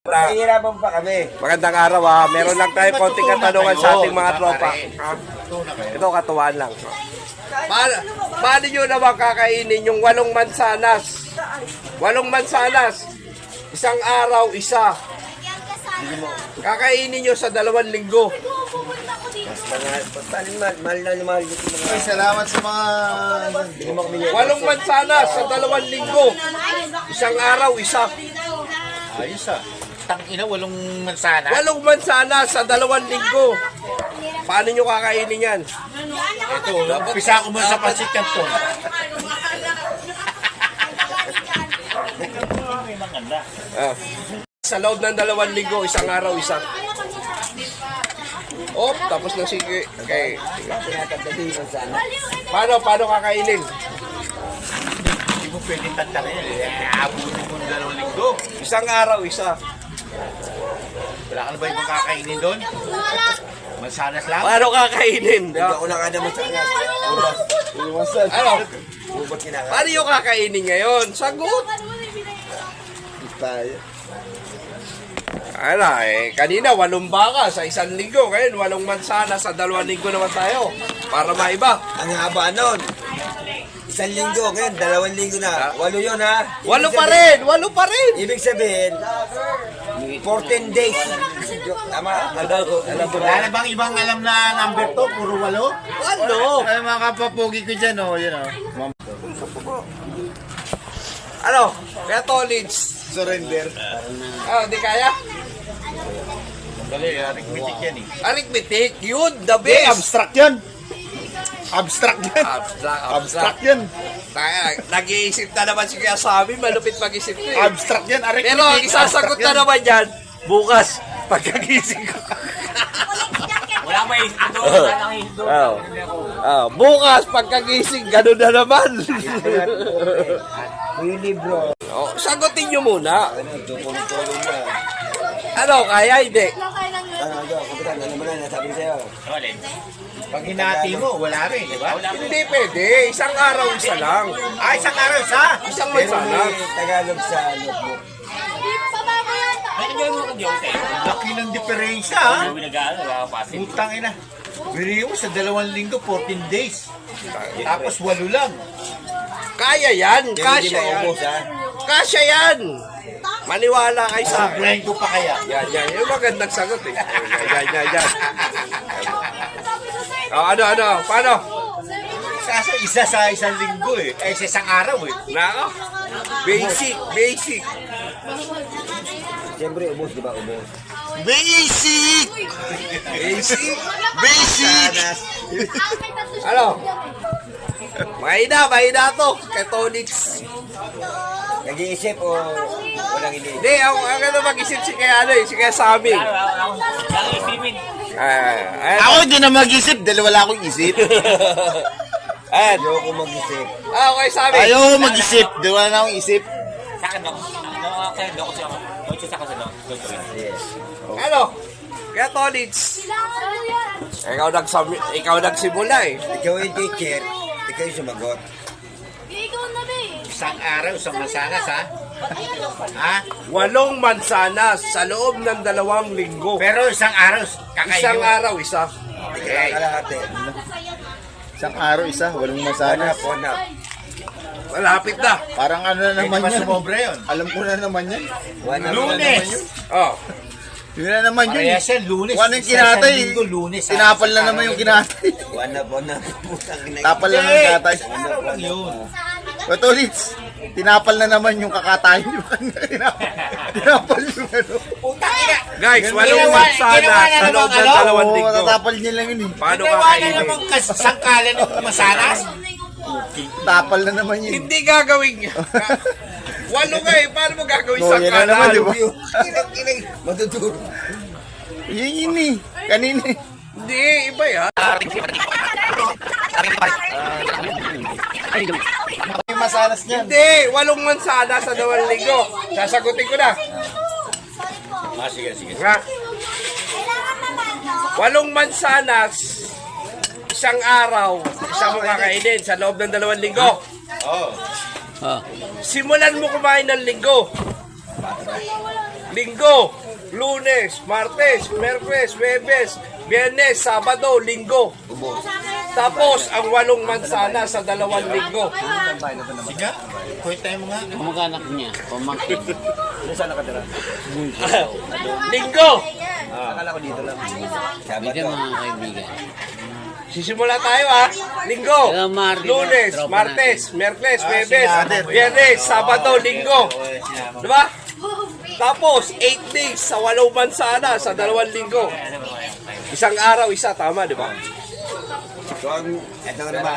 Nahihirapan pa kami. Magandang araw ha. Meron lang tayo konting katanungan sa ating mga tropa. Ito katuwaan lang. Paano nyo naman kakainin yung 8 mansanas? 8 mansanas. Isang araw, isa. Kakainin nyo sa 2 linggo. Mahal na mahal. Ay, salamat sa mga... 8 mansanas sa 2 linggo. Isang araw, isa. Ayos ah. Tangina, 8 mansanas. 8 mansanas sa 2 linggo. Paano nyo kakainin yan? Ito, umpisa ko muna sa Pansit Canton. Sa loob ng 2 linggo, isang araw, isa. Oh, tapos na sige. Okay. Paano kakainin? Hindi mo pwede tantarin yan. Abutin mo ng 2 linggo. Isang araw, isa. Wala ka na ba ibang kakainin doon? Mansanas lang? Paano kakainin? Hindi ako nakada mansanas. Ano? Ubot kinakain. Paano yung kakainin ngayon? Sagot! Tayo. Ano kanina 8 baka sa 1 linggo. Ngayon 8 mansana sa 2 linggo naman tayo. Para maiba. Ang haba nun. 1 linggo, ngayon 2 linggo na. 8 yun ha. 8 pa rin! 8 pa rin! Ibig sabihin, 14 days. Tama, alam ko. Wala na bang ibang alam na number to? Puro 8? Ano? Ay, mga kapapogi ko dyan, oh. Yun, oh. Ano? Kaya Tolits. Surrender. Di kaya? Dali, arithmetic yan eh. Arithmetic, yun, the best. Abstract yan. Abstract yan. Abstract. Abstract yan. Nag-iisip na naman si Kuya Sammy, malupit mag-isip ko eh. Abstract yan. Arithmetic. Pero ang isasagot na naman yan, bukas, pagkagising ko. Wala may isip doon. Wala nang isip doon. Bukas, pagkagising, ganun na naman. Yung libro. Sagutin nyo muna. Tulong-tulong na. Ano, kaya hindi? Kapitan, ano mo na, nasabi sa'yo. Alin? Pag hinati mo, wala rin, di ba? Hindi pwede. Isang araw, isa lang. Ay, isang araw, isa. Isang Pero mansana. may Tagalog sa notebook. May nagawin mo kang joke eh. Laki ng diferensya, ha? Hindi nag-aaral, wala kang pasig. Putang ina. Bili mo sa 2 linggo, 14 days. Tapos 8 lang. Kaya yan. Pero hindi Kasya yan. maubos ha. Kasya yan. Maniwala kayo sa akin. Blind ko pa kaya. Yan. Yung magandang sagot eh. Yan. Ano? Paano? Kaso isa sa 1 linggo eh. Eh, sa isang araw eh. Nako. Basic. Siyempre, ubos, di ba? Ubos. Basic! Ano? Mahina to. Kay Tonix. Nag-iisip o walang iniisip? Hindi, ang ano mag-isip si kaya si kaya Sammy. Lang isipin. Ako hindi na mag-isip dahil wala akong isip. Ayan. Ayoko mag-isip. Okay, Sammy. Ayaw mag-isip dahil wala na akong isip. Sa akin, ako siya. Don't sa akin, don't to it. Yes. Ano? Kaya Tonix. Ikaw nagsimula eh. Ikaw yung teacher, ikaw yung sumagot. Isang araw, isang mansanas, ha? Ha? 8 mansanas sa loob ng 2 linggo. Pero isang araw, kakainin Isang mo. araw, isa. Ikaw kalahati. Isang araw, isa, 8 mansanas. Ponap. Malapit na. Parang ano na naman yan. Alam ko na naman yan. Lunes! Oh. Yun na naman yun. Parehas yan, Lunes. Kung ano yung kinatay, Linggo, Lunes. tinapal na naman yung kinatay. Ponap. Tapal lang ng katay. Araw lang yun. Patulits, tinapal na naman yung kakatay. Tinapal yung ano. Guys, 8 mansanas sa loob ng 2 linggo. Tatapal niya lang yun eh. Paano Wala kakainin? namang sangkalan ng masanas. Tapal na naman yun. Hindi gagawin niya. 8 nga eh. Paano mo gagawin Oh, sa yan na naman, di ba? Matuturo. Yun eh. Kanina eh. Hindi, iba yan. Yung masanas niyan. Hindi, 8 mansanas sa 2 linggo. Sasagutin ko na. Sige. Nga. 8 mansanas, isang araw, isang mo kakainin sa loob ng 2 linggo. Oo. Simulan mo kumain ng linggo. Linggo, Lunes, Martes, Merkules, Huwebes, Biyernes, Sabado, Linggo. Tapos ang 8 mansana sa 2 linggo. Sige, kwenta mo nga. Kamag-anak niya, pamangkin. Linggo. Akala ko dito lang. Hindi mga kaibigan. Sisimula tayo ha. Linggo, Lunes, Martes, Merkules, Huwebes, Biyernes, Sabado, Linggo. Diba? Tapos 8 days sa 8 mansana sa 2 linggo. Isang araw, isa. Tama, diba? So, ito naman.